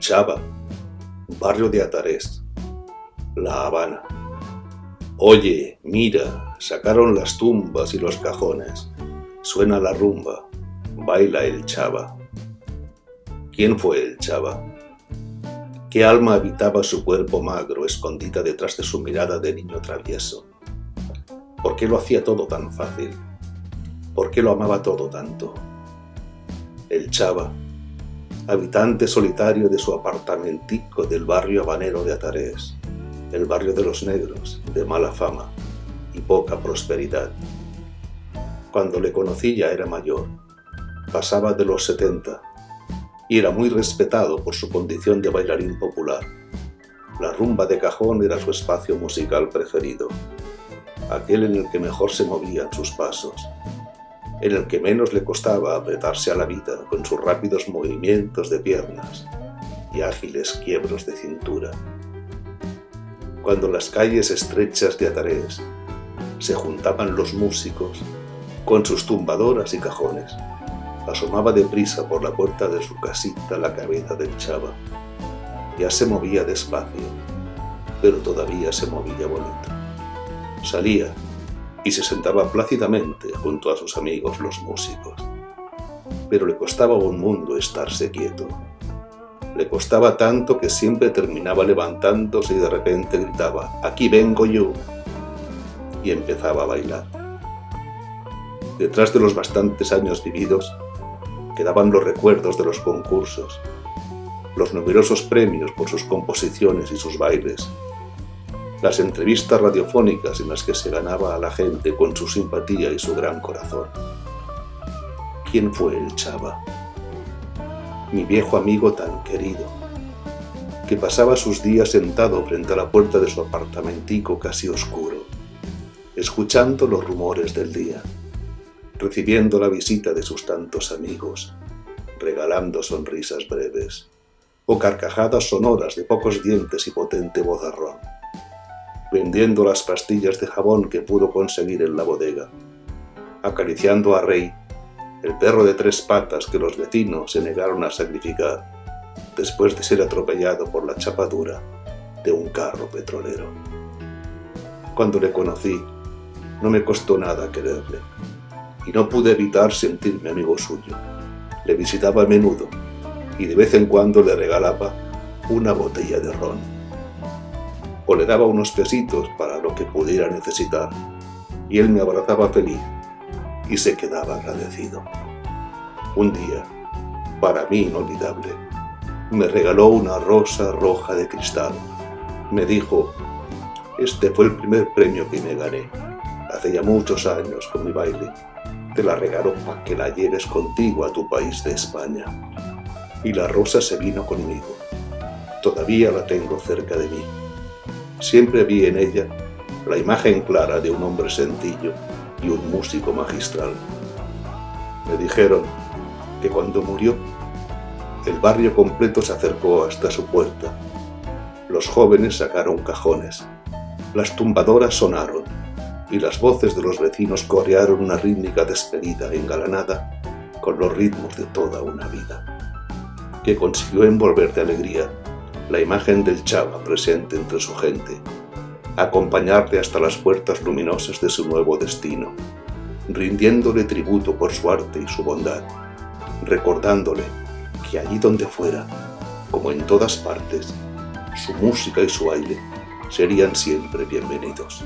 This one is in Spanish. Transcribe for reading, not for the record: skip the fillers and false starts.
Chava, barrio de Atarés, La Habana. Oye, mira, sacaron las tumbas y los cajones. Suena la rumba, baila el Chava. ¿Quién fue el Chava? ¿Qué alma habitaba su cuerpo magro, escondida detrás de su mirada de niño travieso? ¿Por qué lo hacía todo tan fácil? ¿Por qué lo amaba todo tanto? El Chava, habitante solitario de su apartamentico del barrio habanero de Atarés, el barrio de los negros, de mala fama y poca prosperidad. Cuando le conocí ya era mayor, pasaba de los 70, y era muy respetado por su condición de bailarín popular. La rumba de cajón era su espacio musical preferido, aquel en el que mejor se movían sus pasos, en el que menos le costaba apretarse a la vida con sus rápidos movimientos de piernas y ágiles quiebros de cintura. Cuando las calles estrechas de Atarés se juntaban los músicos con sus tumbadoras y cajones, asomaba deprisa por la puerta de su casita la cabeza del Chava. Ya se movía despacio, pero todavía se movía bonito. Salía y se sentaba plácidamente junto a sus amigos los músicos. Pero le costaba un mundo estarse quieto. Le costaba tanto que siempre terminaba levantándose y de repente gritaba: «¡Aquí vengo yo!» y empezaba a bailar. Detrás de los bastantes años vividos quedaban los recuerdos de los concursos, los numerosos premios por sus composiciones y sus bailes, las entrevistas radiofónicas en las que se ganaba a la gente con su simpatía y su gran corazón. ¿Quién fue el Chava? Mi viejo amigo tan querido, que pasaba sus días sentado frente a la puerta de su apartamentico casi oscuro, escuchando los rumores del día, recibiendo la visita de sus tantos amigos, regalando sonrisas breves, o carcajadas sonoras de pocos dientes y potente vozarrón, vendiendo las pastillas de jabón que pudo conseguir en la bodega, acariciando a Rey, el perro de 3 patas que los vecinos se negaron a sacrificar después de ser atropellado por la chapadura de un carro petrolero. Cuando le conocí, no me costó nada quererle, y no pude evitar sentirme amigo suyo. Le visitaba a menudo, y de vez en cuando le regalaba una botella de ron, o le daba unos pesitos para lo que pudiera necesitar, y él me abrazaba feliz y se quedaba agradecido. Un día, para mí inolvidable, me regaló una rosa roja de cristal. Me dijo: «Este fue el primer premio que me gané, hace ya muchos años con mi baile. Te la regalo para que la lleves contigo a tu país de España». Y la rosa se vino conmigo. Todavía la tengo cerca de mí. Siempre vi en ella la imagen clara de un hombre sencillo y un músico magistral. Me dijeron que cuando murió, el barrio completo se acercó hasta su puerta. Los jóvenes sacaron cajones, las tumbadoras sonaron y las voces de los vecinos corearon una rítmica despedida engalanada con los ritmos de toda una vida, que consiguió envolver de alegría la imagen del Chava presente entre su gente, acompañarle hasta las puertas luminosas de su nuevo destino, rindiéndole tributo por su arte y su bondad, recordándole que allí donde fuera, como en todas partes, su música y su baile serían siempre bienvenidos.